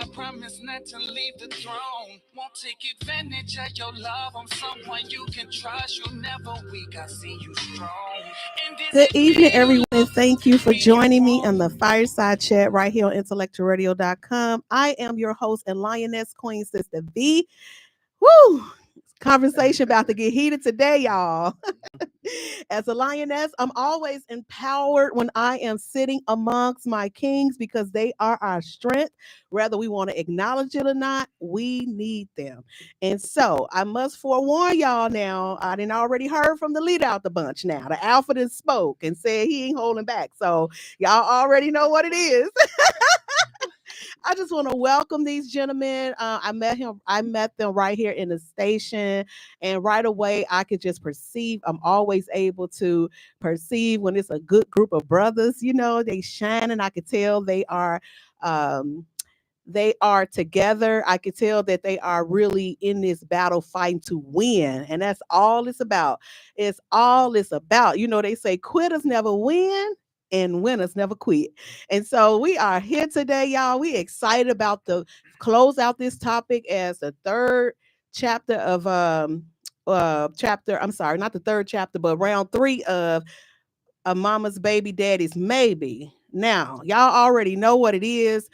I promise not to leave the throne. Won't take advantage of your love. I'm someone you can trust. You're never weak. I see you strong. Good evening, everyone, and thank you for joining me on the Fireside Chat right here on IntellectualRadio.com. I am your host and Lioness Queen Sister V. Woo! Conversation about to get heated today, y'all. As a lioness, I'm always empowered when I am sitting amongst my kings because they are our strength. Whether we want to acknowledge it or not, we need them. And so I must forewarn y'all now, I didn't already heard from the leader out the bunch now. The alpha done spoke and said he ain't holding back. So y'all already know what it is. I just want to welcome these gentlemen. I met them right here in the station, and right away I could just perceive. I'm always able to perceive when it's a good group of brothers. You know, they shine, and I could tell they are together. I could tell that they are really in this battle fighting to win, and that's all it's about. It's all it's about. You know, they say quitters never win and winners never quit. And so we are here today, y'all. We excited about the close out this topic as the third chapter of I'm sorry, not the third chapter, but round 3 of A Mama's Baby Daddy's Maybe. Now, y'all already know what it is.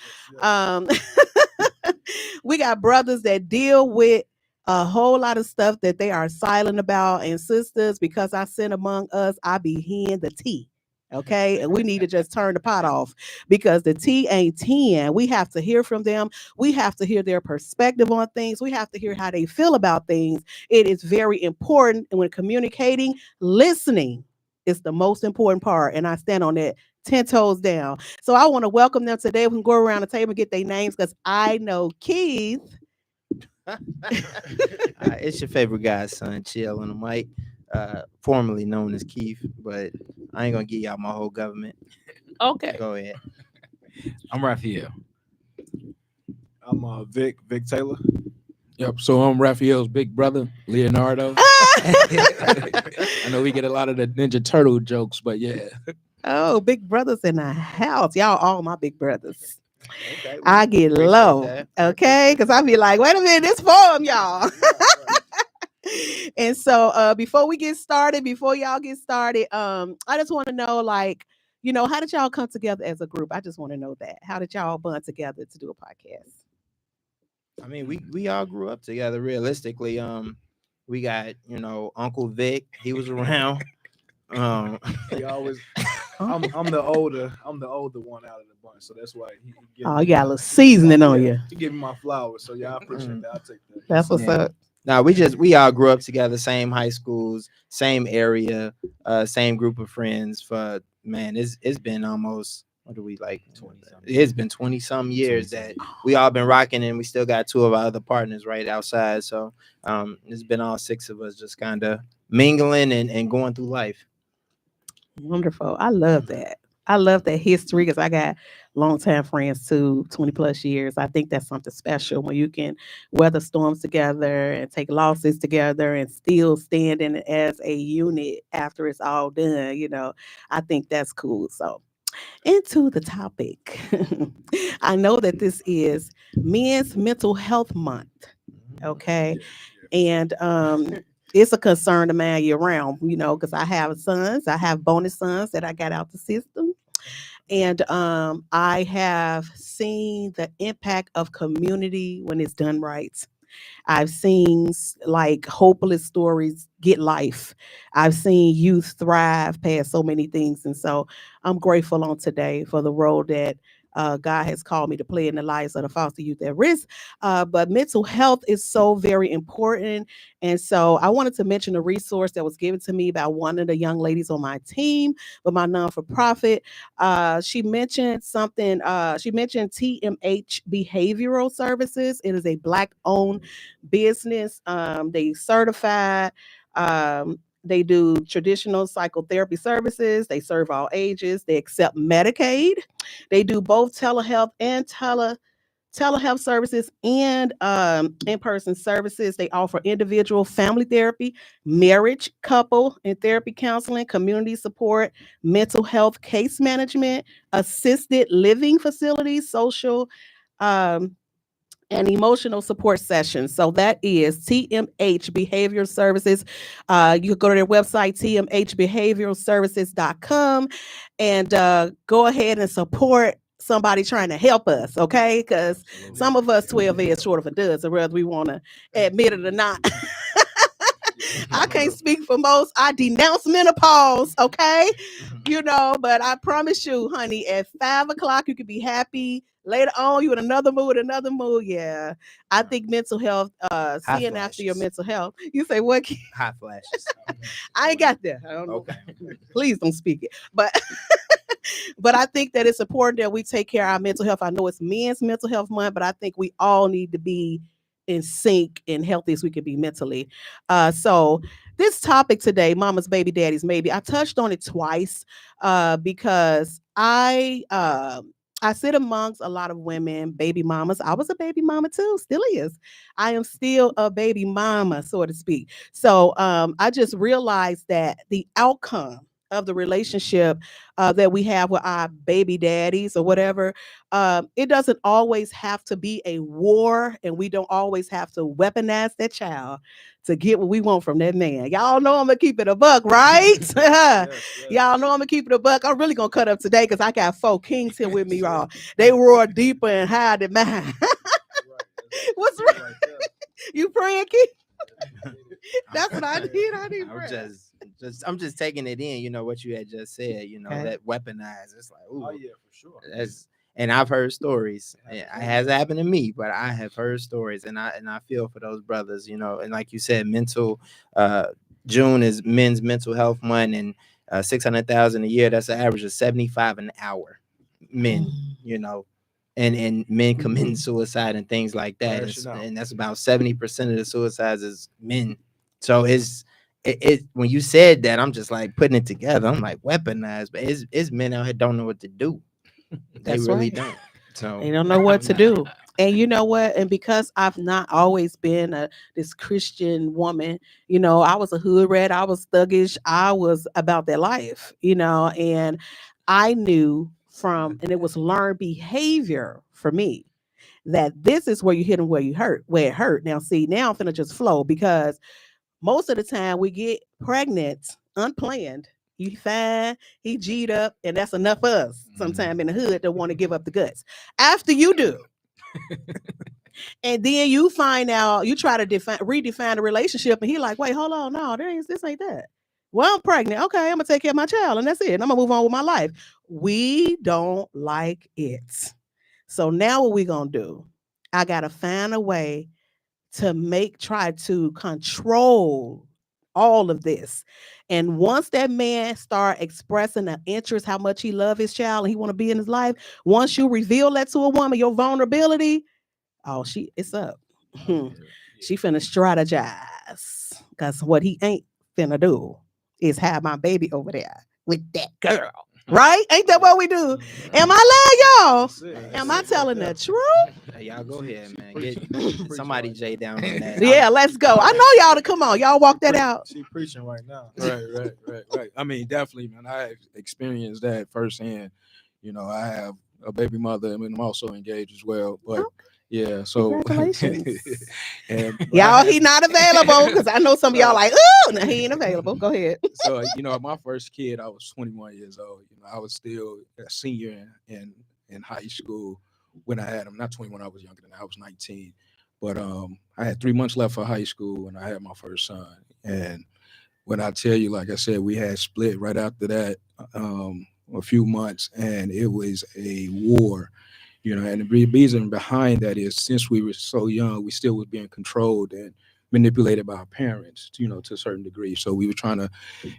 We got brothers that deal with a whole lot of stuff that they are silent about, and sisters, because I sin among us, I be hearing the tea. Okay, and we need to just turn the pot off because the tea ain't 10. We have to hear from them. We have to hear their perspective on things. We have to hear how they feel about things. It is very important. And when communicating, listening is the most important part. And I stand on that 10 toes down. So I want to welcome them today. We can go around the table and get their names because I know Keith. It's your favorite guy's son, Chill on the mic, formerly known as Keith, but I ain't gonna give y'all my whole government. Okay. Go ahead. I'm Raphael. I'm Vic Taylor. Yep. So I'm Raphael's big brother, Leonardo. I know we get a lot of the Ninja Turtle jokes, but yeah. Oh, big brothers in the house. Y'all all my big brothers. Okay, I get low. Okay. Because I be like, wait a minute, this for them, y'all. And so before y'all get started, I just want to know, like, you know, how did y'all come together as a group? I just want to know that. How did y'all bond together to do a podcast? I mean, we all grew up together. Realistically, we got Uncle Vic. He was around. He always. I'm the older one out of the bunch, so that's why he you got a little seasoning on you. He gave me my flowers, so y'all appreciate that. I'll take that. That's what's up. Now we all grew up together, same high schools, same area, same group of friends. For man, it's been almost, what do we like? 20. It's been 20-some years that we all been rocking, and we still got 2 of our other partners right outside. So it's been all 6 of us just kind of mingling and going through life. Wonderful. I love that. I love that history because I got longtime friends too, 20 plus years. I think that's something special when you can weather storms together and take losses together and still standing as a unit after it's all done. You know, I think that's cool. So into the topic. I know that this is Men's Mental Health Month. Okay. And it's a concern of mine year round, you know, because I have sons. I have bonus sons that I got out the system. And I have seen the impact of community when it's done right. I've seen like hopeless stories get life. I've seen youth thrive past so many things. And so I'm grateful on today for the role that God has called me to play in the lives of the foster youth at risk. But mental health is so very important. And so I wanted to mention a resource that was given to me by one of the young ladies on my team, but my non-for-profit. She mentioned something. She mentioned TMH Behavioral Services. It is a Black-owned business. They certified. They do traditional psychotherapy services. They serve all ages. They accept Medicaid. They do both telehealth and telehealth services and in-person services. They offer individual family therapy, marriage, couple and therapy counseling, community support, mental health case management, assisted living facilities, social and emotional support sessions. So that is TMH Behavioral Services. You can go to their website, tmhbehavioralservices.com, and go ahead and support somebody trying to help us, okay? Because some of us 12 is short of a dozen, whether we want to admit it or not. I can't speak for most. I denounce menopause, okay? But I promise you, honey, at 5 o'clock, you can be happy. Later on, you in another mood. Yeah. I think mental health, seeing after your mental health. You say, what? Hot flashes. I ain't got that. I don't know. Okay. Please don't speak it. But but I think that it's important that we take care of our mental health. I know it's men's mental health month, but I think we all need to be in sync and healthy as we can be mentally. So this topic today, mama's baby, daddy's maybe, I touched on it twice because I sit amongst a lot of women, baby mamas. I was a baby mama too, still is. I am still a baby mama, so to speak. So I just realized that the outcome of the relationship that we have with our baby daddies or whatever, it doesn't always have to be a war, and we don't always have to weaponize that child to get what we want from that man. Y'all know I'm gonna keep it a buck, right? Y'all know I'm gonna keep it a buck. I'm really gonna cut up today because I got 4 kings here with me, y'all. They roar deeper and higher than mine. What's right? You praying, Keith? That's what I did. I need prayer. I'm just taking it in, what you had just said, Okay. that weaponized. It's like, ooh, Oh yeah, for sure. And I've heard stories. It hasn't happened to me, but I have heard stories, and I feel for those brothers, and like you said, June is men's mental health month, and 600,000 a year. That's an average of 75 an hour, men, and men committing suicide and things like that, and that's about 70% of the suicides is men. So it when you said that, I'm just like putting it together. I'm like, weaponized, but it's men out here don't know what to do. They That's really right. don't. So They don't know what to do. And you know what? And because I've not always been this Christian woman, I was a hood rat. I was thuggish. I was about that life, and I knew and it was learned behavior for me, that this is where you hit and where it hurt. Now, see, now I'm finna just flow, because most of the time we get pregnant unplanned. You fine, he G'd up, and that's enough for us sometime in the hood that want to give up the guts. After you do, and then you find out, you try to redefine the relationship, and he like, wait, hold on, no, this ain't that. Well, I'm pregnant. Okay, I'm gonna take care of my child, and that's it. And I'm gonna move on with my life. We don't like it. So now what we gonna do? I gotta find a way to try to control all of this. And once that man start expressing an interest, how much he love his child and he want to be in his life, once you reveal that to a woman, your vulnerability, it's up. She finna strategize, because what he ain't finna do is have my baby over there with that girl. Right? Ain't that what we do? Am I lying, y'all? Am I telling the truth? Hey, y'all go ahead, man. Get somebody J down on that. Yeah, let's go. I know y'all to come on. Y'all walk that out. She preaching right now. Right. I mean, definitely, man. I experienced that firsthand. I have a baby mother, and I'm also engaged as well. But yeah, so congratulations. Y'all, he not available, because I know some of y'all like, oh, no, he ain't available. Go ahead. So my first kid, I was 21 years old. I was still a senior in high school when I had him. Not 21, I was younger than that. I was 19. But I had 3 months left for high school when I had my first son. And when I tell you, like I said, we had split right after that, a few months, and it was a war. And the reason behind that is, since we were so young, we still was being controlled and manipulated by our parents, to a certain degree. So we were trying to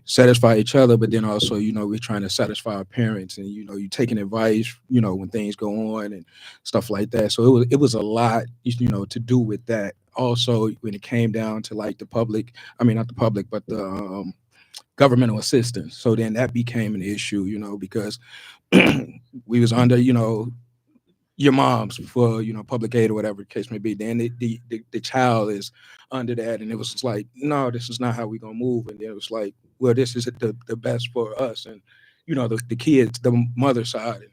satisfy each other, but then also, we're trying to satisfy our parents, and, you taking advice, when things go on and stuff like that. So it was a lot, to do with that. Also, when it came down to like not the public, but the governmental assistance. So then that became an issue, because we was under, your mom's for public aid or whatever the case may be. Then the child is under that, and it was like, no, this is not how we're gonna move. And then it was like, well, this is the best for us and the kids, the mother side.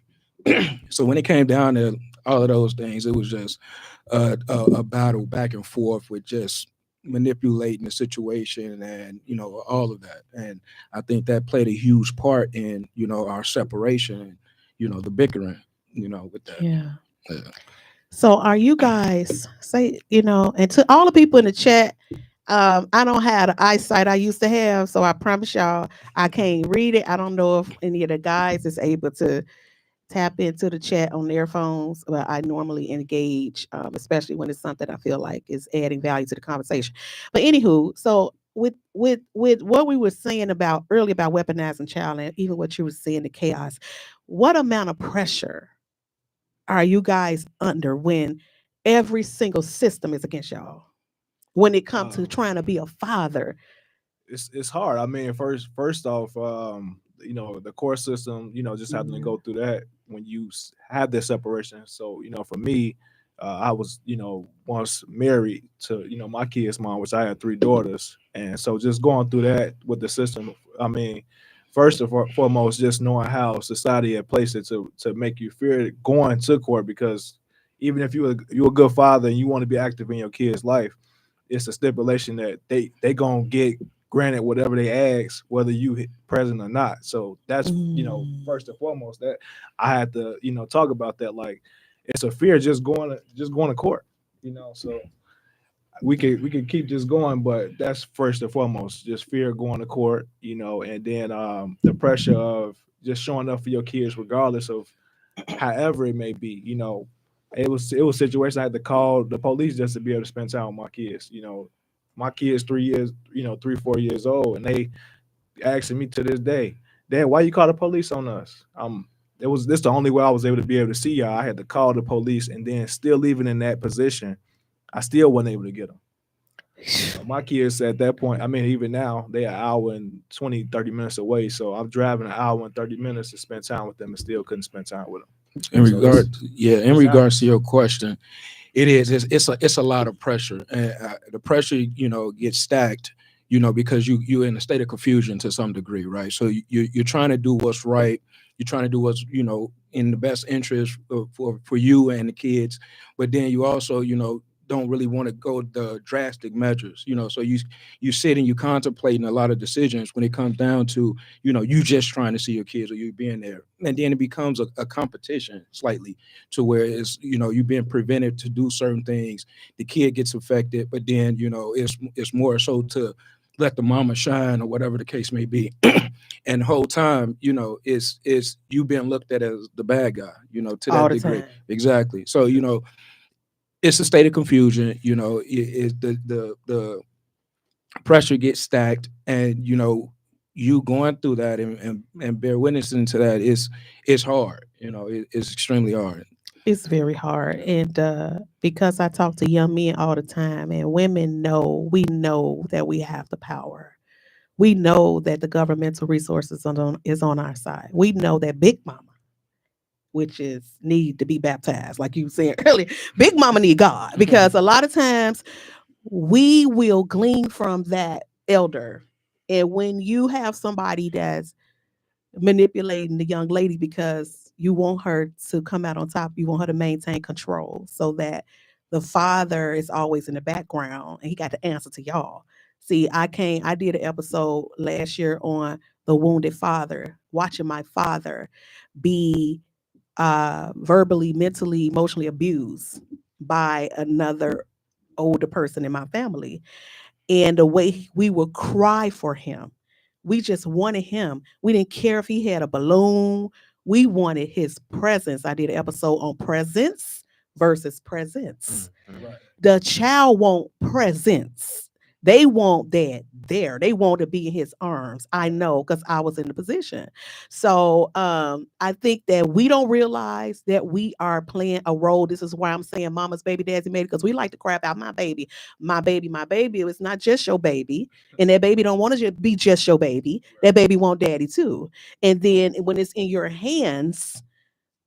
So when it came down to all of those things. It was just a battle back and forth with just manipulating the situation and, you know, all of that. And I think that played a huge part in, you know, our separation and, you know, the bickering, you know, with that. Yeah. So are you guys say, you know, and to all the people in the chat, I don't have the eyesight I used to have, so I promise y'all I can't read it. I don't know if any of the guys is able to tap into the chat on their phones, but I normally engage, especially when it's something I feel like is adding value to the conversation. But anywho, so with what we were saying about earlier about weaponizing child, and even what you were saying, the chaos, what amount of pressure are you guys under when every single system is against y'all? When it comes to trying to be a father, it's hard. I mean, first off, you know, the court system, you know, just having to go through that when you have this separation. So, you know, for me, I was, you know, once married to, you know, my kid's mom, which I had 3 daughters, and so just going through that with the system. I mean, first and foremost, just knowing how society had placed it to make you fear going to court, because even if you're a good father and you want to be active in your kid's life, it's a stipulation that they gonna get granted whatever they ask, whether you present or not. So that's, you know, first and foremost that I had to, you know, talk about that. Like, it's a fear just going to court, you know. So we could keep just going, but that's first and foremost, just fear going to court, you know, and then the pressure of just showing up for your kids regardless of however it may be, you know. It was situations I had to call the police just to be able to spend time with my kids. You know, my kids 3 years, you know, 3-4 years old, and they asking me to this day, Dad, why you call the police on us? This the only way I was able to be able to see y'all. I had to call the police, and then still even in that position, I still wasn't able to get them. You know, my kids at that point, I mean, even now, they are an hour and 20, 30 minutes away. So I'm driving an hour and 30 minutes to spend time with them and still couldn't spend time with them. In regards to your question, it's a lot of pressure, and the pressure, you know, gets stacked, you know, because you're in a state of confusion to some degree, right? So you're trying to do what's right, you're trying to do what's, you know, in the best interest for you and the kids, but then you also, you know, don't really want to go the drastic measures, you know. So you sit and you contemplating a lot of decisions when it comes down to, you know, you just trying to see your kids or you being there, and then it becomes a competition slightly, to where it's, you know, you've been prevented to do certain things, the kid gets affected, but then, you know, it's more so to let the mama shine or whatever the case may be. And the whole time, you know, it's you being looked at as the bad guy, you know, to that degree. Exactly. So, you know, it's a state of confusion, you know. The pressure gets stacked, and, you know, you going through that and bear witnessing to that it's hard, you know. It's extremely hard. It's very hard. And because I talk to young men all the time, and women know, we know that we have the power. We know that the governmental resources is on our side. We know that Big Mama, which is need to be baptized, like you were saying earlier, Big Mama need God, because a lot of times we will glean from that elder. And when you have somebody that's manipulating the young lady because you want her to come out on top, you want her to maintain control, so that the father is always in the background and he got to answer to y'all. See, I did an episode last year on the wounded father, watching my father be verbally, mentally, emotionally abused by another older person in my family. And the way we would cry for him, we just wanted him. We didn't care if he had a balloon. We wanted his presence. I did an episode on presence versus presence. Right. The child want presence. They want that there. They want to be in his arms. I know, because I was in the position. So I think that we don't realize that we are playing a role. This is why I'm saying mama's baby, daddy's baby, because we like to crap out my baby. My baby, my baby. It's not just your baby. And that baby don't want to be just your baby. That baby want daddy too. And then when it's in your hands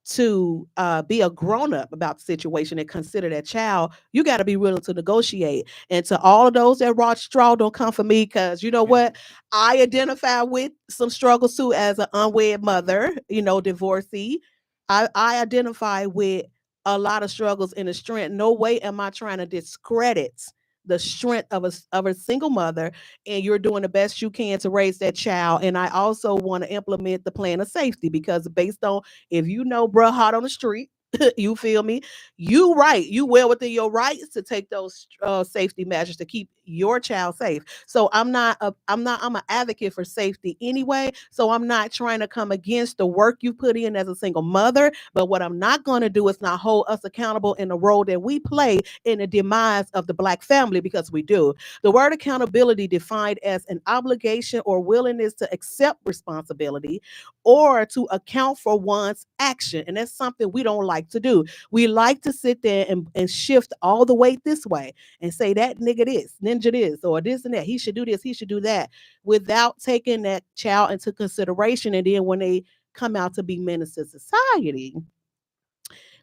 to be a grown-up about the situation and consider that child, you got to be willing to negotiate. And to all of those that raw straw, don't come for me, because you know what, I identify with some struggles too as an unwed mother, you know, divorcee. I identify with a lot of struggles in the strength. No way am I trying to discredit the strength of a single mother, and you're doing the best you can to raise that child. And I also want to implement the plan of safety, because based on, if you know bruh hot on the street, you feel me, you right, you well within your rights to take those safety measures to keep your child safe. So I'm an advocate for safety anyway, so I'm not trying to come against the work you put in as a single mother, but what I'm not going to do is not hold us accountable in the role that we play in the demise of the Black family, because we do. The word accountability defined as an obligation or willingness to accept responsibility or to account for one's action. And that's something we don't like to do. We like to sit there and shift all the weight this way and say that nigga this, ninja this, or this and that. He should do this, he should do that, without taking that child into consideration. And then when they come out to be menace to society,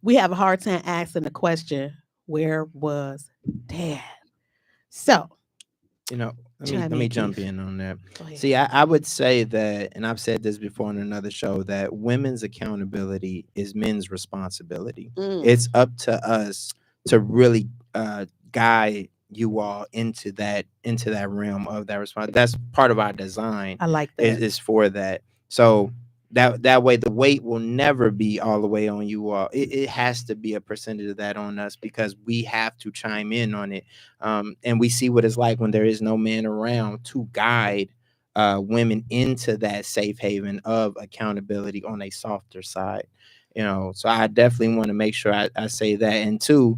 we have a hard time asking the question, where was dad? So, let me jump in on that. See, I would say that, and I've said this before on another show, that women's accountability is men's responsibility. It's up to us to really guide you all into that realm of that response. That's part of our design. I like that. Is for that. So that way the weight will never be all the way on you all. It has to be a percentage of that on us, because we have to chime in on it. And we see what it's like when there is no man around to guide women into that safe haven of accountability on a softer side. So I definitely want to make sure I say that. And two,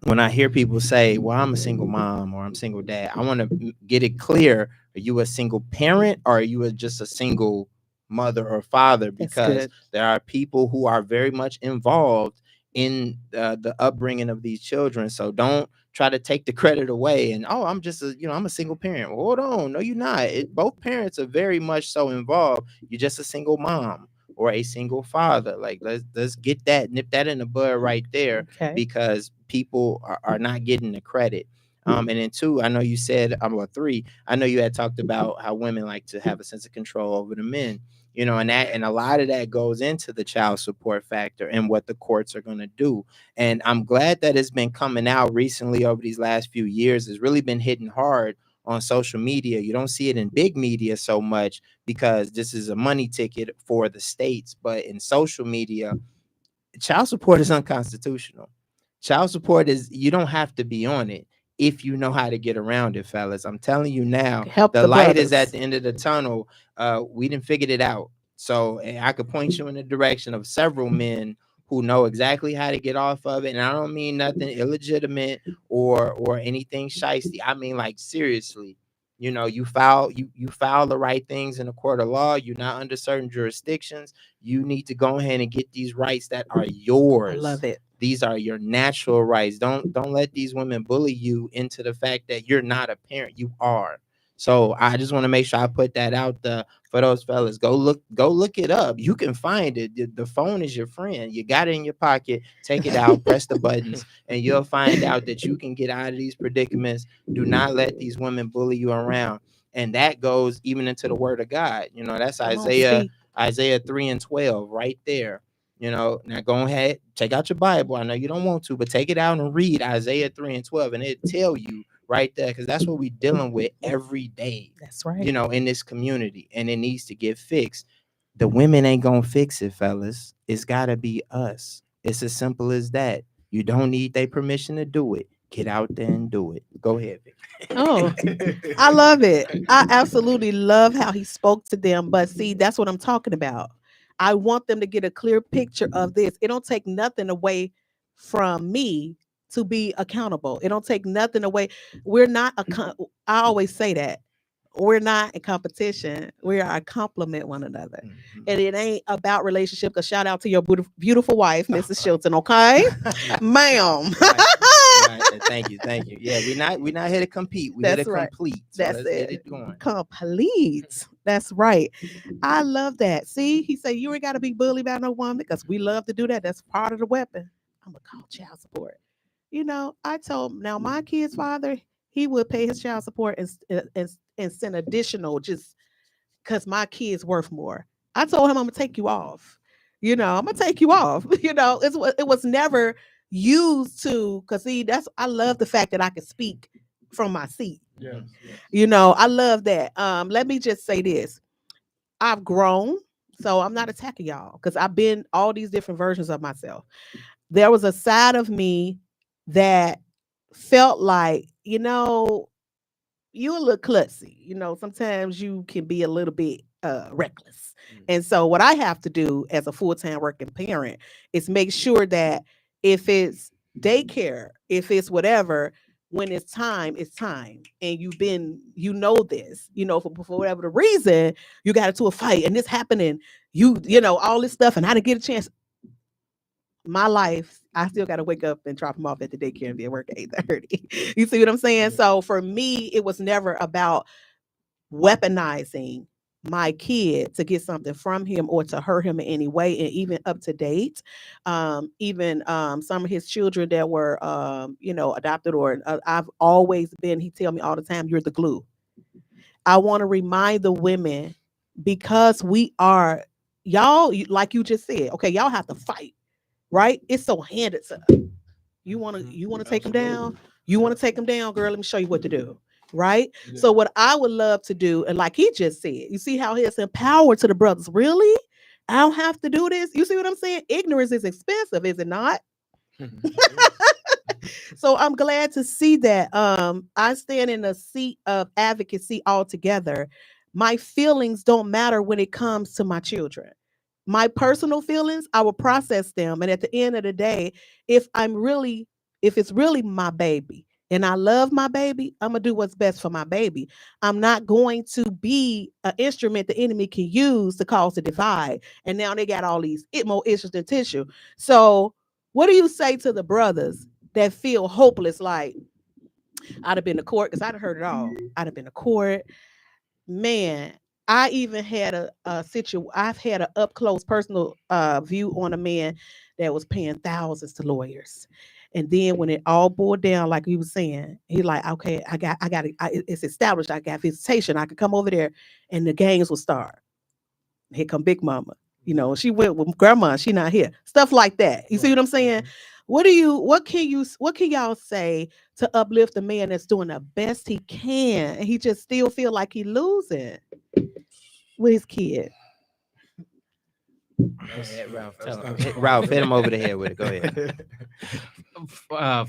when I hear people say, well, I'm a single mom or I'm single dad, I want to get it clear. Are you a single parent, or are you just a single mother or father? Because there are people who are very much involved in the upbringing of these children. So don't try to take the credit away and, I'm just I'm a single parent. Well, hold on. No, you're not. Both parents are very much so involved. You're just a single mom or a single father. Like, let's get that, nip that in the bud right there, because people are not getting the credit. And then two, I know you said, three, I know you had talked about how women like to have a sense of control over the men, and a lot of that goes into the child support factor and what the courts are going to do. And I'm glad that it's been coming out recently over these last few years. It's really been hitting hard on social media. You don't see it in big media so much, because this is a money ticket for the states. But in social media, child support is unconstitutional. Child support you don't have to be on it if you know how to get around it, fellas. I'm telling you now, the light is at the end of the tunnel. We done figured it out. So I could point you in the direction of several men who know exactly how to get off of it. And I don't mean nothing illegitimate or anything shiesty. I mean, like, seriously, you file the right things in a court of law. You're not under certain jurisdictions. You need to go ahead and get these rights that are yours. I love it. These are your natural rights. Don't let these women bully you into the fact that you're not a parent. You are. So I just want to make sure I put that out there for those fellas. Go look it up. You can find it. The phone is your friend. You got it in your pocket. Take it out, press the buttons, and you'll find out that you can get out of these predicaments. Do not let these women bully you around. And that goes even into the word of God. That's Isaiah 3:12 right there. Now go ahead, check out your Bible. I know you don't want to, but take it out and read Isaiah 3:12, and it'll tell you right there, because that's what we're dealing with every day. That's right. In this community, and it needs to get fixed. The women ain't gonna fix it, fellas. It's gotta be us. It's as simple as that. You don't need their permission to do it. Get out there and do it. Go ahead, Vic. Oh, I love it. I absolutely love how he spoke to them. But see, that's what I'm talking about. I want them to get a clear picture of this. It don't take nothing away from me to be accountable. It don't take nothing away. We're not I always say that. We're not in competition. We are a complement one another. And it ain't about relationship. Because shout out to your beautiful wife, Mrs. Shilton, okay? Ma'am. Right. Thank you. Yeah, we're not here to compete. We're here to complete. So that's let's get it going. Complete. That's right. I love that. See, he said you ain't got to be bullied by no woman, because we love to do that. That's part of the weapon. I'm gonna call child support. I told him, now my kid's father, he would pay his child support and send additional, just because my kid's worth more. I told him I'm gonna take you off. I'm gonna take you off. It was never used to, because see, I love the fact that I can speak from my seat. Yes. I love that. Let me just say this. I've grown, so I'm not attacking y'all because I've been all these different versions of myself. There was a side of me that felt like, you a little klutzy. Sometimes you can be a little bit reckless. And so what I have to do as a full-time working parent is make sure that if it's daycare, if it's whatever, when it's time, it's time. And this, for whatever the reason, you got into a fight and this happening, all this stuff, and I didn't get a chance. My life, I still got to wake up and drop him off at the daycare and be at work at 8:30. You see what I'm saying? So for me, it was never about weaponizing my kid to get something from him or to hurt him in any way. And even up to date, even some of his children that were, adopted, or I've always been, he tell me all the time, you're the glue. I want to remind the women, because we are, y'all, like you just said, okay, y'all have to fight. Right? It's so handed to us. You want to take them down? You want to take them down, girl? Let me show you what to do. Right? Yeah. So what I would love to do, and like he just said, you see how he's empowered to the brothers. Really? I don't have to do this. You see what I'm saying? Ignorance is expensive, is it not? So I'm glad to see that I stand in a seat of advocacy altogether. My feelings don't matter when it comes to my children. My personal feelings, I will process them. And at the end of the day, if it's really my baby and I love my baby, I'm going to do what's best for my baby. I'm not going to be an instrument the enemy can use to cause a divide. And now they got all these more issues than tissue. So what do you say to the brothers that feel hopeless? Like, I'd have been to court, because I'd have heard it all. I'd have been to court. Man, I even had I've had an up close personal view on a man that was paying thousands to lawyers. And then when it all boiled down, like he was saying, he like, okay, it's established. I got visitation. I could come over there and the games will start. Here come Big Mama. She went with grandma. She not here. Stuff like that. You see what I'm saying? What can y'all say to uplift a man that's doing the best he can and he just still feel like he losing with his kid? Ralph, hit him over the head with it. Go ahead.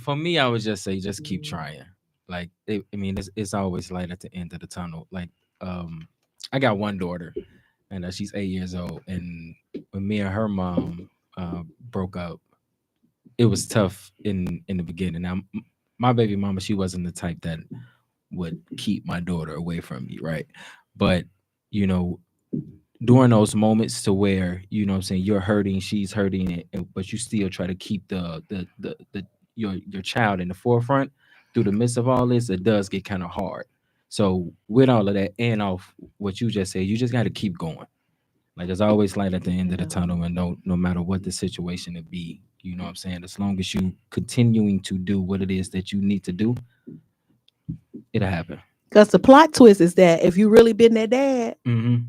For me, I would just say, just keep trying. Like, it's always light at the end of the tunnel. Like, I got one daughter, and she's 8 years old. And when me and her mom broke up, it was tough in the beginning. Now, my baby mama, she wasn't the type that would keep my daughter away from me, right? But during those moments to where what I'm saying, you're hurting, she's hurting, but you still try to keep your child in the forefront through the midst of all this, it does get kind of hard. So with all of that, and off what you just said, you just got to keep going. Like, there's always light at the end of the tunnel, and no matter what the situation it be, what I'm saying, as long as you continuing to do what it is that you need to do, it'll happen. Because the plot twist is that if you really been their dad,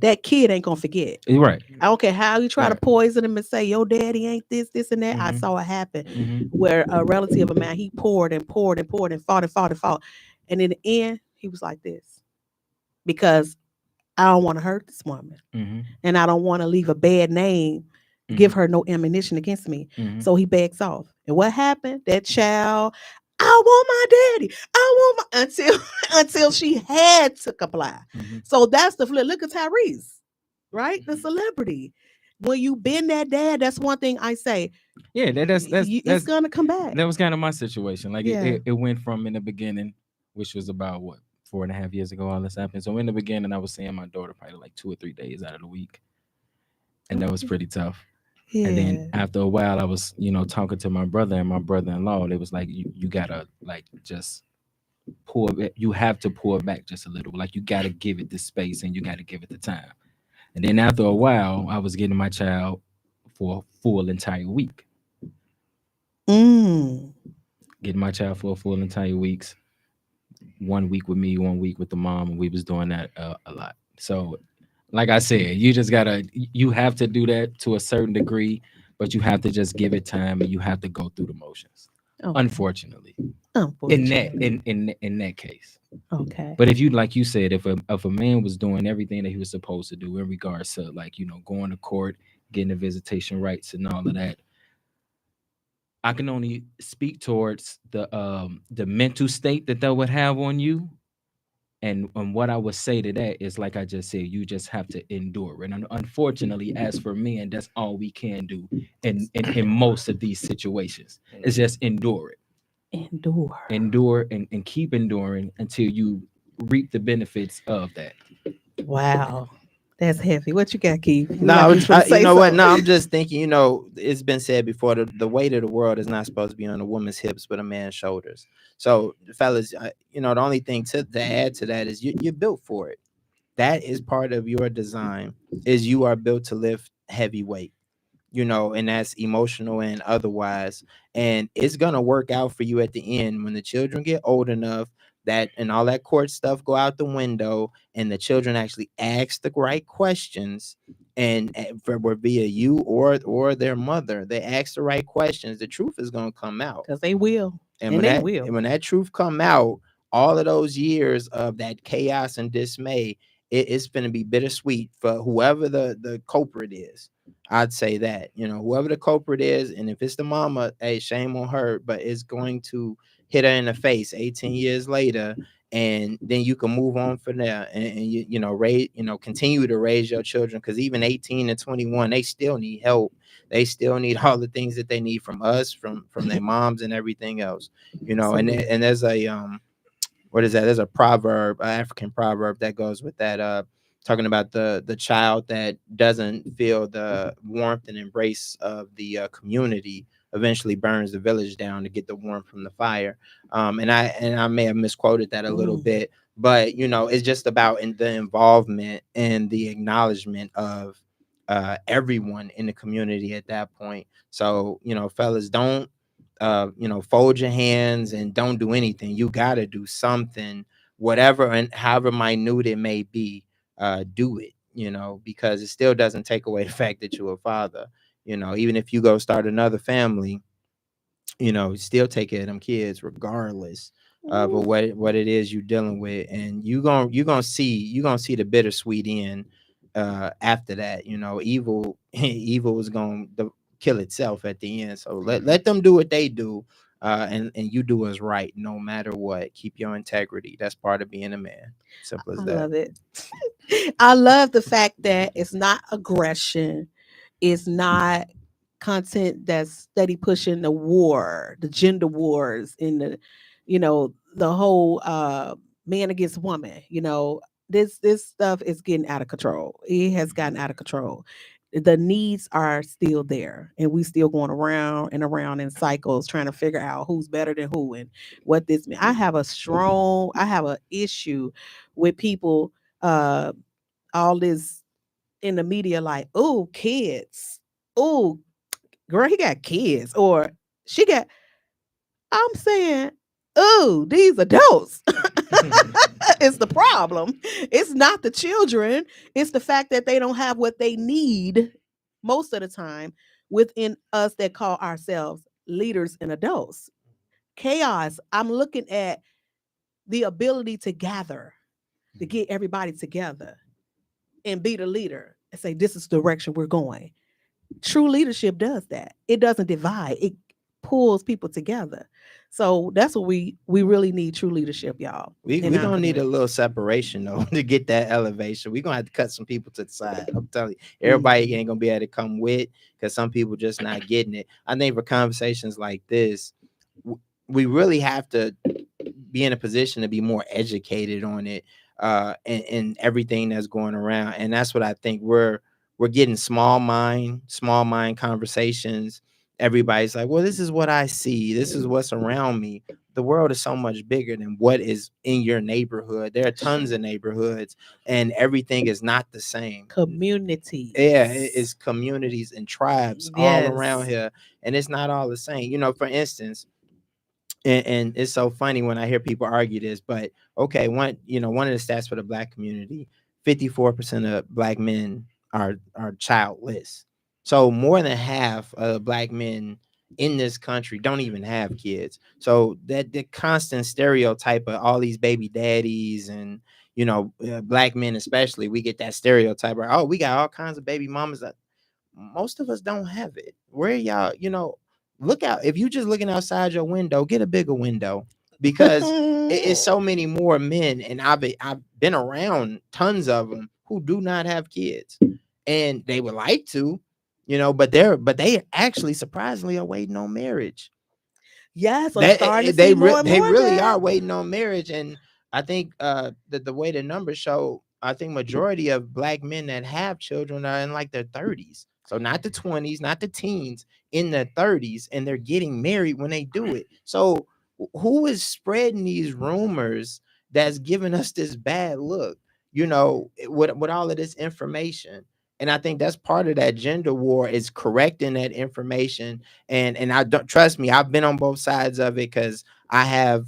that kid ain't gonna forget. Right. I don't care how you try to poison him and say your daddy ain't this, and that. I saw it happen where a relative of mine, he poured and poured and poured and fought and fought and fought, and in the end, he was like this, because I don't want to hurt this woman, and I don't want to leave a bad name, give her no ammunition against me. So he backs off. And what happened? That child, I want my daddy. I want my until she had to comply. So that's the flip. Look at Tyrese, right? The celebrity. When you been that dad, that's one thing I say. Yeah, it's gonna come back. That was kind of my situation. Like, it went from, in the beginning, which was about 4.5 years ago, all this happened. So in the beginning, I was seeing my daughter probably like 2 or 3 days out of the week, and that was pretty tough. Yeah. And then after a while, I was, talking to my brother and my brother-in-law. They was like, you gotta, like, just pull it. You have to pull it back just a little. Like, you gotta give it the space and you gotta give it the time. And then after a while, I was getting my child for a full entire week. Getting my child for a full entire weeks. 1 week with me, 1 week with the mom, and we was doing that a lot. So like I said, you have to do that to a certain degree, but you have to just give it time and you have to go through the motions. Okay. Unfortunately, Unfortunately. in that case. Okay. But if you, like you said, if a man was doing everything that he was supposed to do in regards to, like, going to court, getting the visitation rights and all of that, I can only speak towards the mental state that would have on you. And what I would say to that is, like I just said, you just have to endure. And unfortunately, as for men, that's all we can do in most of these situations. Is just endure it. Endure and keep enduring until you reap the benefits of that. Wow. That's heavy. What you got, Keith? You No, like you finna you say know what? No, I'm something? just thinking. It's been said before. The weight of the world is not supposed to be on a woman's hips, but a man's shoulders. So, fellas, the only thing to add to that is you're built for it. That is part of your design. Is you are built to lift heavy weight. And that's emotional and otherwise. And it's gonna work out for you at the end when the children get old enough that and all that court stuff go out the window and the children actually ask the right questions and for via you or their mother, they ask the right questions, the truth is gonna come out. Because they will. And will. when that truth come out, all of those years of that chaos and dismay, it's going to be bittersweet for whoever the culprit is. I'd say that, whoever the culprit is, and if it's the mama, hey, shame on her, but it's going to hit her in the face 18 years later, and then you can move on from there and raise, continue to raise your children, because even 18 and 21, they still need help. They still need all the things that they need from us, from their moms and everything else, and there's a what is that? There's a proverb, an African proverb that goes with that, talking about the child that doesn't feel the warmth and embrace of the community eventually burns the village down to get the warmth from the fire. And I may have misquoted that a little bit, but it's just about the involvement and the acknowledgement of everyone in the community at that point. So fellas, don't fold your hands and don't do anything. You got to do something, whatever and however minute it may be. Do it, because it still doesn't take away the fact that you're a father. Even if you go start another family, still take care of them kids regardless of what it is you're dealing with, and you're gonna see the bittersweet end after that. Evil evil is gonna kill itself at the end. So let them do what they do, and you do what's right no matter what. Keep your integrity. That's part of being a man. Simple as that. I love it. I love the fact that it's not aggression. It's not content that's steady pushing the war, the gender wars, in the whole man against woman. This stuff is getting out of control. It has gotten out of control. The needs are still there, and we still going around and around in cycles trying to figure out who's better than who and what this means. I have an issue with people, all this in the media, like, oh, kids, oh, girl, he got kids, or she got. I'm saying, oh, these adults. It's the problem. It's not the children. It's the fact that they don't have what they need most of the time within us that call ourselves leaders and adults. Chaos. I'm looking at the ability to gather, to get everybody together and be the leader and say, this is the direction we're going. True leadership does that. It doesn't divide. It pulls people together. So that's what we really need, true leadership, y'all. We don't need a little separation though to get that elevation. We're gonna have to cut some people to the side. I'm telling you, everybody ain't gonna be able to come with, because some people just not getting it. I think for conversations like this, we really have to be in a position to be more educated on it, and everything that's going around. And that's what I think we're getting small mind conversations. Everybody's like, well, this is what I see. This is what's around me. The world is so much bigger than what is in your neighborhood. There are tons of neighborhoods, and everything is not the same. Communities. Yeah, it's communities and tribes all around here, and it's not all the same. For instance, and it's so funny when I hear people argue this, but okay, one of the stats for the Black community, 54% of black men are childless. So more than half of black men in this country don't even have kids. So that the constant stereotype of all these baby daddies and black men especially, we get that stereotype where, oh, we got all kinds of baby mamas. Most of us don't have it. Where y'all, look out. If you just looking outside your window, get a bigger window, because it's so many more men, and I've been around tons of them who do not have kids, and they would like to, but they actually surprisingly are waiting on marriage. Yes, I'm starting to see more and they more really of are that. waiting on marriage. And I think that the way the numbers show, I think majority of black men that have children are in like their 30s. So not the 20s, not the teens, in their 30s, and they're getting married when they do it. So who is spreading these rumors that's giving us this bad look, with all of this information? And I think that's part of that gender war, is correcting that information. And I don't, trust me, I've been on both sides of it, because I have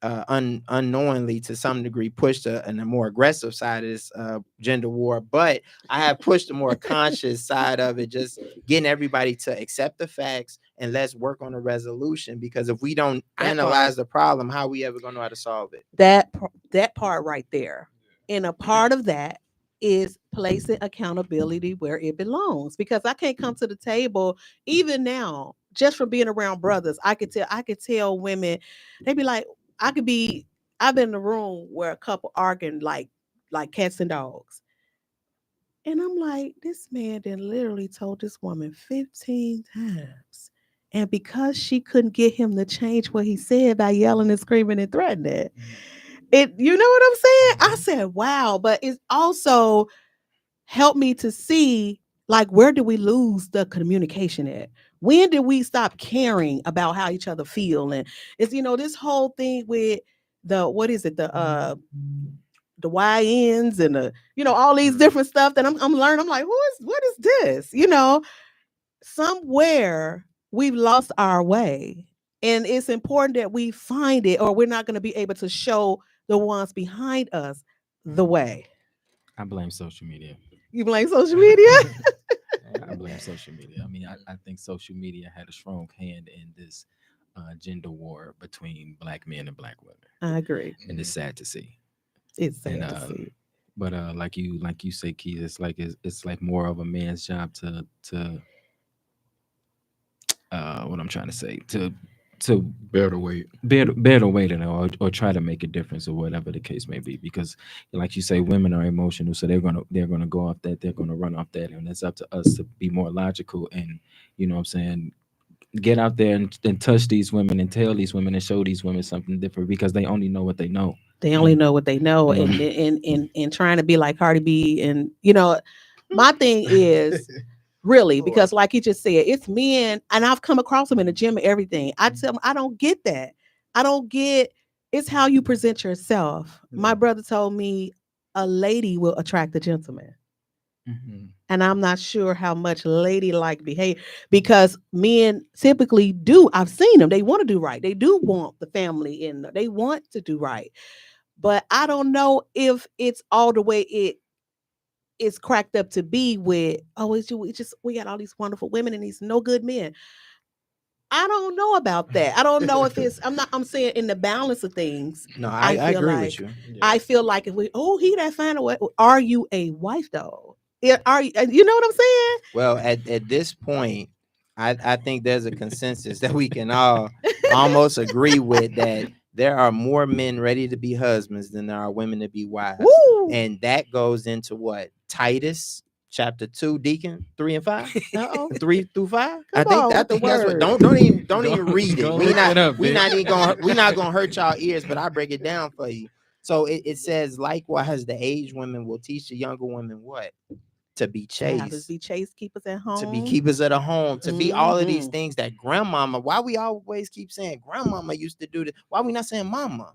unknowingly, to some degree, pushed a more aggressive side of this gender war, but I have pushed a more conscious side of it, just getting everybody to accept the facts and let's work on a resolution. Because if we don't analyze the problem, how are we ever going to know how to solve it? That part right there, and a part of that is placing accountability where it belongs. Because I can't come to the table, even now, just from being around brothers, I could tell women, they be like, I've been in a room where a couple arguing like cats and dogs. And I'm like, this man then literally told this woman 15 times. And because she couldn't get him to change what he said by yelling and screaming and threatening it, you know what I'm saying? I said, wow. But it's also helped me to see, like, where did we lose the communication at? When did we stop caring about how each other feel? And it's, this whole thing with what is it? The YNs and all these different stuff that I'm learning. I'm like, what is this? Somewhere we've lost our way. And it's important that we find it, or we're not going to be able to show the ones behind us the way. I blame social media. You blame social media? I blame social media. I mean, I think social media had a strong hand in this gender war between black men and black women. I agree. And it's sad to see. It's sad to see. But like you say, Keith, it's like more of a man's job to what I'm trying to say, to bear the weight, or try to make a difference, or whatever the case may be. Because, like you say, women are emotional, so they're gonna go off that, they're gonna run off that, and it's up to us to be more logical and, what I'm saying, get out there and touch these women and tell these women and show these women something different, because they only know what they know. They only know what they know, and trying to be like Cardi B, and my thing is. Really, because like you just said, it's men, and I've come across them in the gym and everything. I tell them, I don't get that. I don't get, it's how you present yourself. My brother told me a lady will attract a gentleman. Mm-hmm. And I'm not sure how much ladylike behavior, because men typically do. I've seen them. They want to do right. They do want the family in. They want to do right. But I don't know if it's all the way it's cracked up to be with, we got all these wonderful women and these no good men. I don't know about that. I don't know if I'm saying in the balance of things. No, I agree with you. Yeah. I feel like if he that fine away, are you a wife though? Are you know what I'm saying? Well, at this point, I think there's a consensus that we can all almost agree with, that there are more men ready to be husbands than there are women to be wives. Woo! And that goes into what? Titus chapter 2, Deacon 3 and 5. 3 through 5. I think that's what. Don't even read it. We're not gonna hurt y'all ears, but I break it down for you. So it says, likewise, the aged women will teach the younger women what? To be chaste. To be chaste keepers at home. To be keepers of the home. To be all of these things that grandmama. Why we always keep saying grandmama used to do this? Why we not saying mama?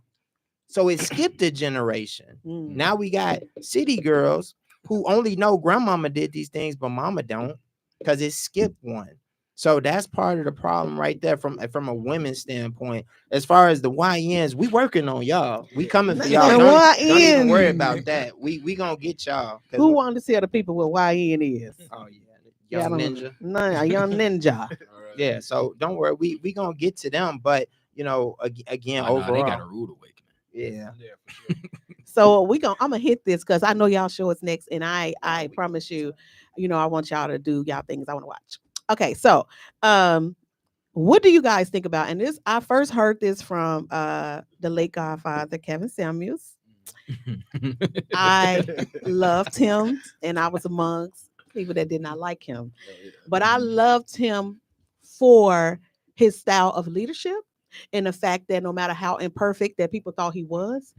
So it skipped a generation. Now we got city girls who only know grandmama did these things, but mama don't, because it skipped one. So that's part of the problem right there from a women's standpoint. As far as the YNs, we working on y'all. We coming for y'all. The Don't even worry YN. about that. We gonna get y'all. Who wanted to tell the people what YN is? Oh yeah, young ninja. No, a young ninja. Yeah. So don't worry. We gonna get to them. But again, overall, they got a rude awakening. Yeah. for sure. So I'm gonna hit this because I know y'all show is next, and I promise you, I want y'all to do y'all things I want to watch. Okay, so what do you guys think about? And this, I first heard this from the late Godfather Kevin Samuels. I loved him, and I was amongst people that did not like him, but I loved him for his style of leadership. And the fact that no matter how imperfect that people thought he was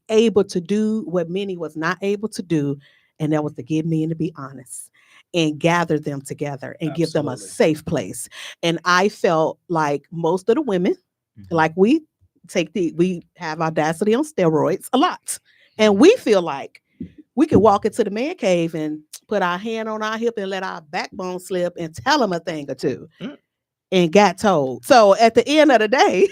able to do what many was not able to do. And that was to get men to be honest and gather them together and give them a safe place. And I felt like most of the women, like we have audacity on steroids a lot. And we feel like we could walk into the man cave and put our hand on our hip and let our backbone slip and tell them a thing or two. And got told. So at the end of the day,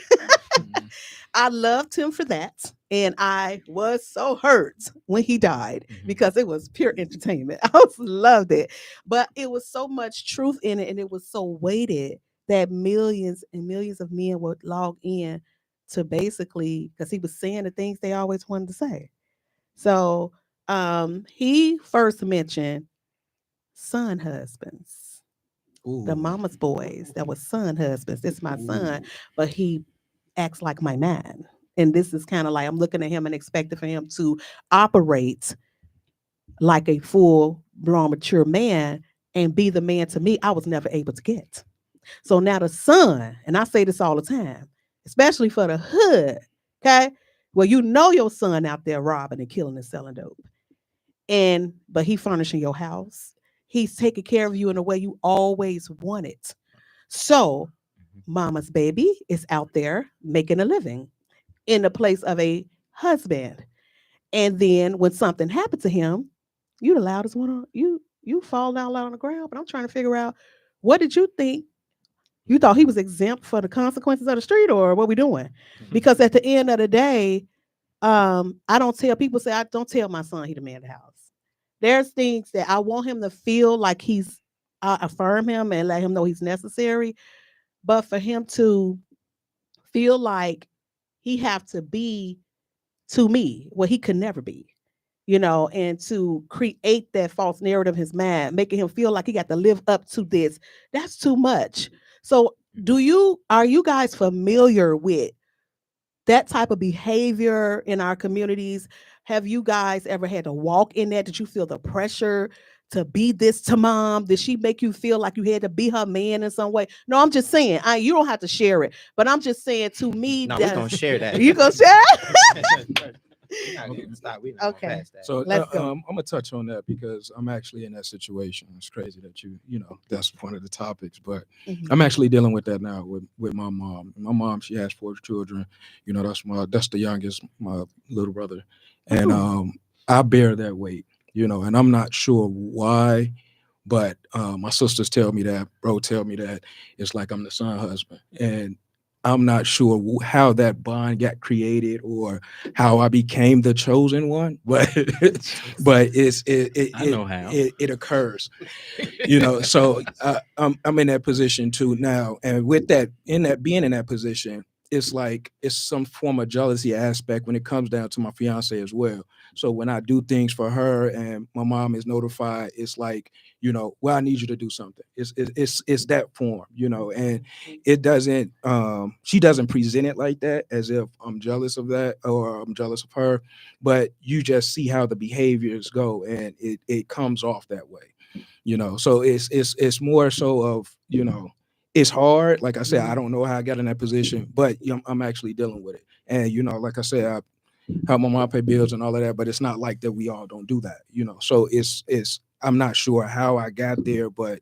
I loved him for that. And I was so hurt when he died because it was pure entertainment. I loved it. But it was so much truth in it, and it was so weighted that millions and millions of men would log in to basically, because he was saying the things they always wanted to say. So he first mentioned son husbands. The mama's boys that was son husbands. This is my son, but he acts like my man. And this is kind of like I'm looking at him and expecting for him to operate like a full-blown mature man and be the man to me I was never able to get. So now the son, and I say this all the time, especially for the hood, okay? Well, your son out there robbing and killing and selling dope. But he furnishing your house. He's taking care of you in a way you always wanted. So mama's baby is out there making a living in the place of a husband. And then when something happened to him, you the loudest one on you fall down loud on the ground. But I'm trying to figure out, what did you think? You thought he was exempt for the consequences of the street, or what we doing? Because at the end of the day, I don't tell people, I don't tell my son he the man of the house. There's things that I want him to feel like I affirm him and let him know he's necessary. But for him to feel like he have to be to me what he could never be, and to create that false narrative in his mind, making him feel like he got to live up to this, that's too much. So are you guys familiar with that type of behavior in our communities? Have you guys ever had to walk in that? Did you feel the pressure to be this to mom? Did she make you feel like you had to be her man in some way? No, I'm just saying, you don't have to share it, but I'm just saying, to me, no, we're gonna share that. You gonna share it? We're not okay. pass that. So Let's go. I'm gonna touch on that because I'm actually in that situation. It's crazy that that's one of the topics, but I'm actually dealing with that now with my mom. My mom, she has 4 children. That's the youngest, my little brother, and I bear that weight. And I'm not sure why, but my sisters tell me that, bro, tell me that it's like I'm the son husband, and I'm not sure how that bond got created or how I became the chosen one, but I know how it occurs, So I'm in that position too now, and with that, being in that position, it's like it's some form of jealousy aspect when it comes down to my fiance as well. So when I do things for her and my mom is notified, it's like, well, I need you to do something. It's that form, and it doesn't, she doesn't present it like that as if I'm jealous of that or I'm jealous of her, but you just see how the behaviors go and it comes off that way, so it's more so of, it's hard. Like I said, I don't know how I got in that position, but I'm actually dealing with it. And, like I said, I help my mom pay bills and all of that, but it's not like that we all don't do that, So I'm not sure how I got there, but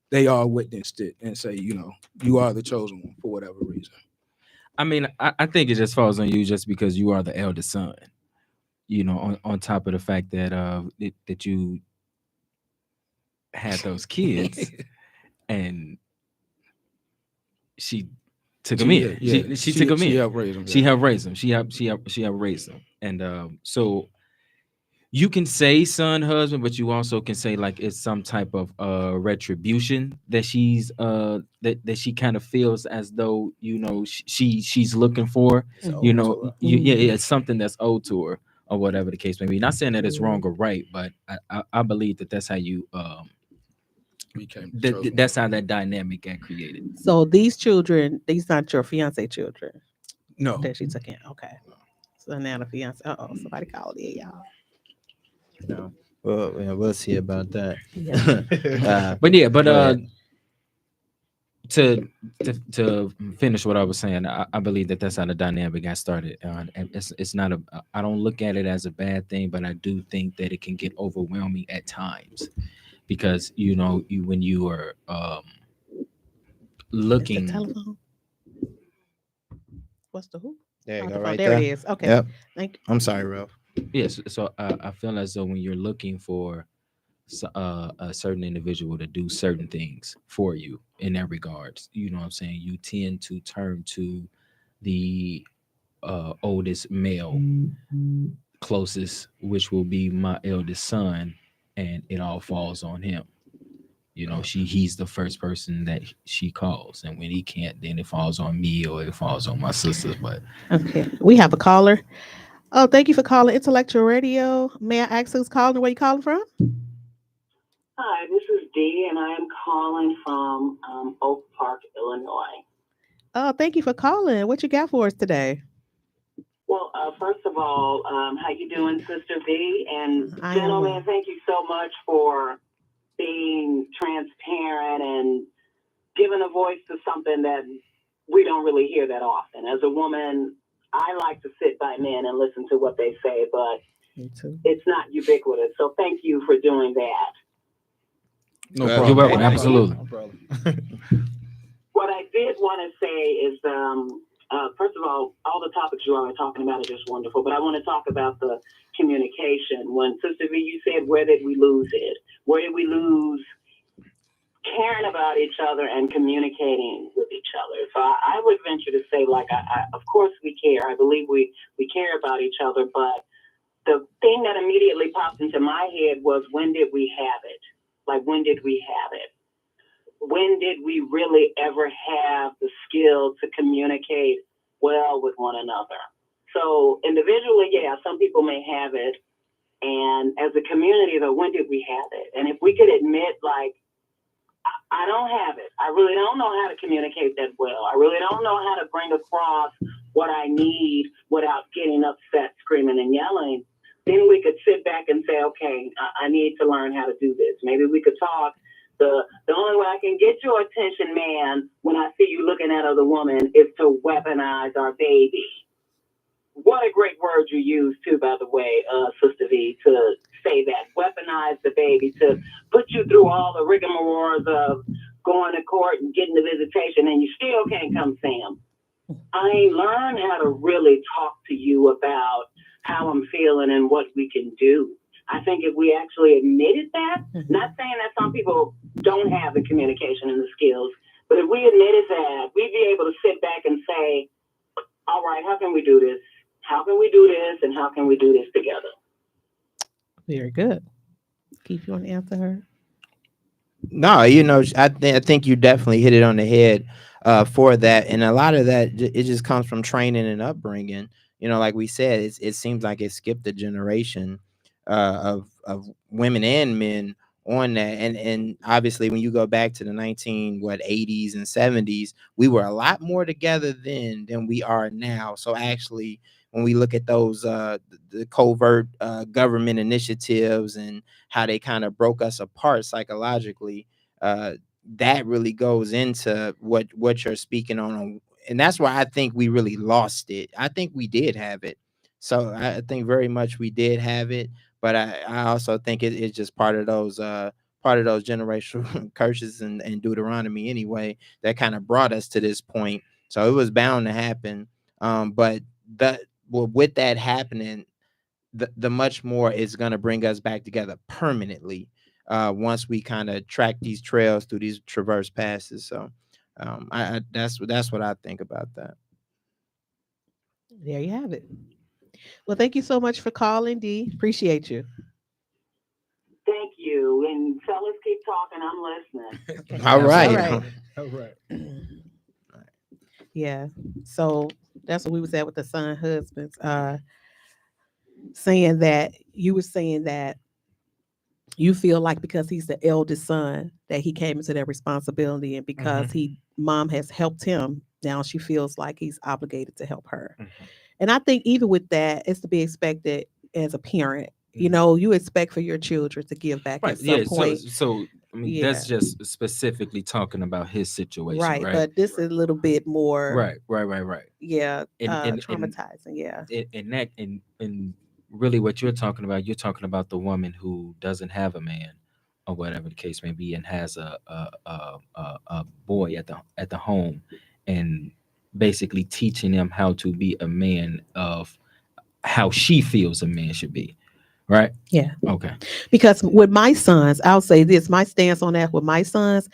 they all witnessed it and say, you are the chosen one for whatever reason. I mean, I think it just falls on you just because you are the eldest son, on top of the fact that that you had those kids and she took him in. She took him in. She helped raise him. She helped raise him. She helped raise him. And so you can say son, husband, but you also can say like it's some type of retribution that she's that she kind of feels as though, you know, she's looking for, you know, yeah, it's something that's owed to her or whatever the case may be. Not saying that it's wrong or right, but I believe that that's how you that's how that dynamic got created. So these children, these not your fiance children. No. That she took in. Okay. So now the fiance. Somebody called in, y'all. No. Well, we'll see about that. Yeah. But to finish what I was saying, I believe that that's how the dynamic got started. And it's not I don't look at it as a bad thing, but I do think that it can get overwhelming at times because, you know, when you are looking. The telephone. What's the who? There you go, right there. there. It is. Okay. Yep. Thank you. I'm sorry, Ralph. Yes, so I feel as though when you're looking for a certain individual to do certain things for you in that regards, you know what I'm saying, you tend to turn to the oldest male closest, which will be my eldest son, and it all falls on him. You know, he's the first person that she calls, and when he can't, then it falls on me or it falls on my sisters. But okay, we have a caller. Oh, thank you for calling Intellectual Radio. May I ask who's calling and where you calling from? Hi, this is Dee, and I am calling from Oak Park, Illinois. Oh, thank you for calling. What you got for us today? Well, first of all, how you doing, Sister V? And gentlemen, thank you so much for being transparent and giving a voice to something that we don't really hear that often. As a woman, I like to sit by men and listen to what they say, but it's not ubiquitous. So thank you for doing that. No problem. You're welcome. Absolutely. No problem. What I did want to say is, first of all the topics you are talking about are just wonderful, but I want to talk about the communication. When Sister V, you said, where did we lose it? Where did we lose caring about each other and communicating with each other? So I would venture to say, like, I of course we care. I believe we care about each other, but the thing that immediately popped into my head was, when did we have it? Like, when did we have it? When did we really ever have the skill to communicate well with one another? So individually, yeah, some people may have it. And as a community, though, when did we have it? And if we could admit, like, I don't have it. I really don't know how to communicate that well. I really don't know how to bring across what I need without getting upset, screaming, and yelling. Then we could sit back and say, okay, I need to learn how to do this. Maybe we could talk. The only way I can get your attention, man, when I see you looking at other woman, is to weaponize our baby. What a great word you use, too, by the way, Sister V, to say that. Weaponize the baby, to put you through all the rigmaroles of going to court and getting the visitation, and you still can't come see him. I ain't learned how to really talk to you about how I'm feeling and what we can do. I think if we actually admitted that, not saying that some people don't have the communication and the skills, but if we admitted that, we'd be able to sit back and say, all right, how can we do this? How can we do this? And how can we do this together? Very good. Keith, you want to answer her? No, you know, I think you definitely hit it on the head for that. And a lot of that, it just comes from training and upbringing. You know, like we said, it seems like it skipped a generation of women and men on that. And obviously, when you go back to the 80s and 70s, we were a lot more together then than we are now. So actually, when we look at those the covert government initiatives and how they kind of broke us apart psychologically, that really goes into what you're speaking on. And that's why I think we really lost it. I think we did have it. So I think very much we did have it. But I also think it's just part of those generational curses and Deuteronomy anyway that kind of brought us to this point. So it was bound to happen. But with that happening, the much more is going to bring us back together permanently once we kind of track these trails through these traverse passes. So That's what I think about that. There you have it. Well, thank you so much for calling, D. Appreciate you. Thank you. And fellas, keep talking. I'm listening. Okay. All right. All right. All right. Yeah. So that's what we was at with the son husbands. Saying that you were saying that you feel like because he's the eldest son that he came into that responsibility, and because mom has helped him, now she feels like he's obligated to help her. And I think even with that, it's to be expected as a parent. You know, you expect for your children to give back at some point. So I mean, that's just specifically talking about his situation, right? But this is a little bit more, right. Yeah, And traumatizing. And really, what you're talking about the woman who doesn't have a man, or whatever the case may be, and has a boy at the home, and basically teaching him how to be a man of how she feels a man should be. Right. Yeah. Okay. Because with my sons, I'll say this, my stance on that with my sons,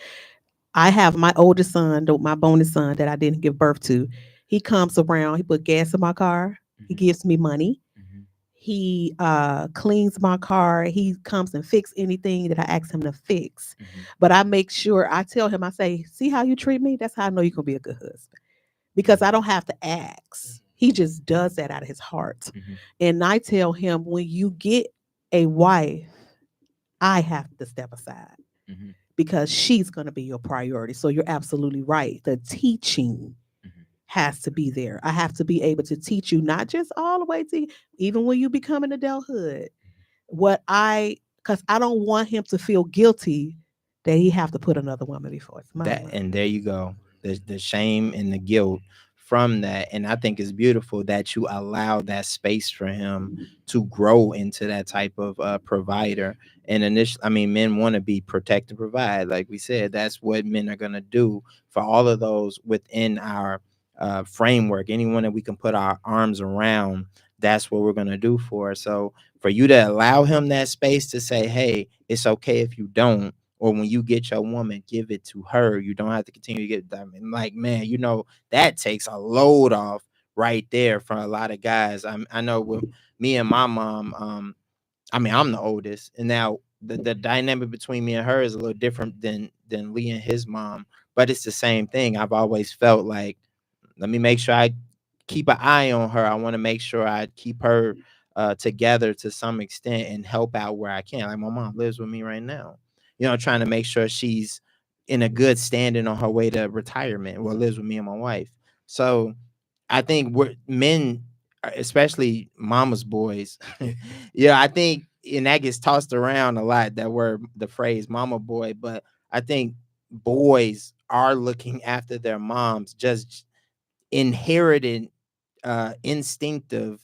I have my oldest son, my bonus son that I didn't give birth to. He comes around, he put gas in my car. He gives me money. He cleans my car. He comes and fix anything that I ask him to fix. But I make sure, I tell him, I say, see how you treat me? That's how I know you're going to be a good husband. Because I don't have to ask. He just does that out of his heart. And I tell him, when you get a wife, I have to step aside because she's going to be your priority. So you're absolutely right. The teaching has to be there. I have to be able to teach you, not just all the way to even when you become an adulthood. Because I don't want him to feel guilty that he have to put another woman before his mama. And there you go. The shame and the guilt from that. And I think it's beautiful that you allow that space for him to grow into that type of provider. And initially, men want to be protect and provide. Like we said, that's what men are going to do for all of those within our framework. Anyone that we can put our arms around, that's what we're going to do for. So for you to allow him that space to say, hey, it's okay if you don't, or when you get your woman, give it to her. You don't have to continue to get them. Man, that takes a load off right there for a lot of guys. I know with me and my mom, I'm the oldest, and now the dynamic between me and her is a little different than Lee and his mom, but it's the same thing. I've always felt like, let me make sure I keep an eye on her. I want to make sure I keep her together to some extent and help out where I can. Like my mom lives with me right now. Trying to make sure she's in a good standing on her way to retirement. Well, lives with me and my wife. So I think we're men, especially mama's boys. I think, and that gets tossed around a lot, that word, the phrase mama boy. But I think boys are looking after their moms, just inherited instinctive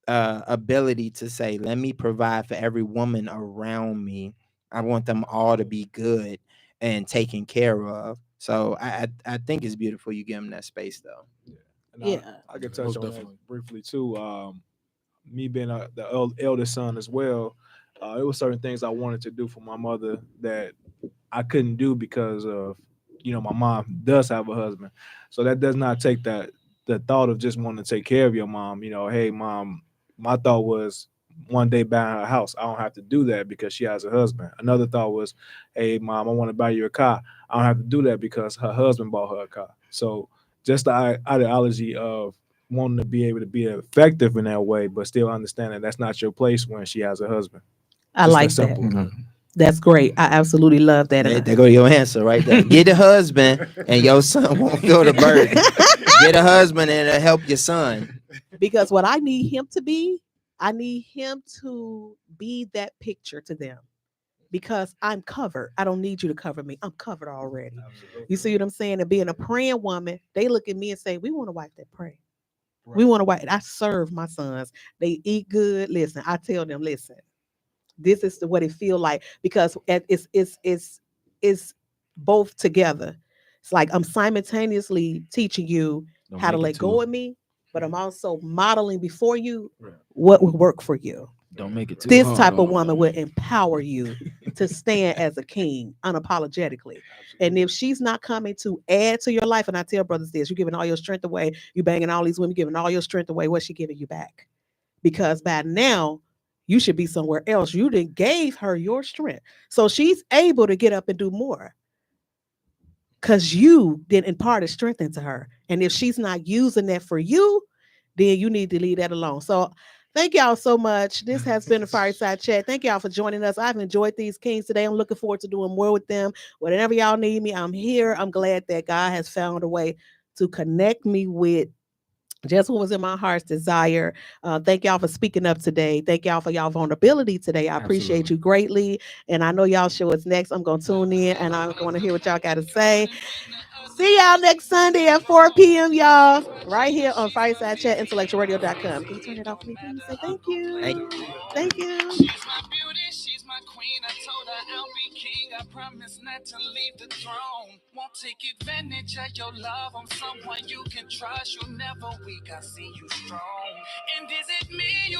ability to say, let me provide for every woman around me. I want them all to be good and taken care of. So I think it's beautiful you give them that space, though. I could touch on that briefly too. Me being the eldest son as well, it was certain things I wanted to do for my mother that I couldn't do because of, my mom does have a husband. So that does not take the thought of just wanting to take care of your mom. Hey, mom, my thought was one day buying her house. I don't have to do that because she has a husband. Another thought was, hey, mom, I want to buy you a car. I don't have to do that because her husband bought her a car. So just the ideology of wanting to be able to be effective in that way, but still understanding that's not your place when she has a husband. I like that. That's great. I absolutely love that. There go your answer right there. Get a husband and your son won't feel the burden. Get a husband and it'll help your son. Because what I need him to be, I need him to be that picture to them. Because I'm covered. I don't need you to cover me. I'm covered already. Absolutely. You see what I'm saying? And being a praying woman, they look at me and say, we want a wife that pray. Right. We want a wife. I serve my sons. They eat good. Listen, I tell them, listen, this is what it feel like, because it's both together. It's like I'm simultaneously teaching you how to let go of me, but I'm also modeling before you what would work for you. Don't make it too This hard type on of them, woman though. will empower you to stand as a king unapologetically. And if she's not coming to add to your life, and I tell brothers this, you're giving all your strength away, you banging all these women, giving all your strength away, what's she giving you back? Because by now, you should be somewhere else. You didn't gave her your strength. So she's able to get up and do more. Because you didn't impart a strength into her. And if she's not using that for you, then you need to leave that alone. So thank y'all so much. This has been a Fireside Chat. Thank y'all for joining us. I've enjoyed these kings today. I'm looking forward to doing more with them. Whenever y'all need me, I'm here. I'm glad that God has found a way to connect me with just what was in my heart's desire. Thank y'all for speaking up today. Thank y'all for y'all vulnerability today. I appreciate Absolutely. you greatly. And I know y'all show us next. I'm going to tune in and I'm going to hear what y'all got to say. See y'all next Sunday at 4 p.m., y'all. Right here on Fyreside Chat, IntellectualRadio.com. Can you turn it off for me, please? Say thank you. Thank you. She's my beauty, she's my queen. I told her I'll be king. I promise not to leave the throne. Won't take advantage of your love. I'm someone you can trust. You're never weak. I see you strong. And is it me you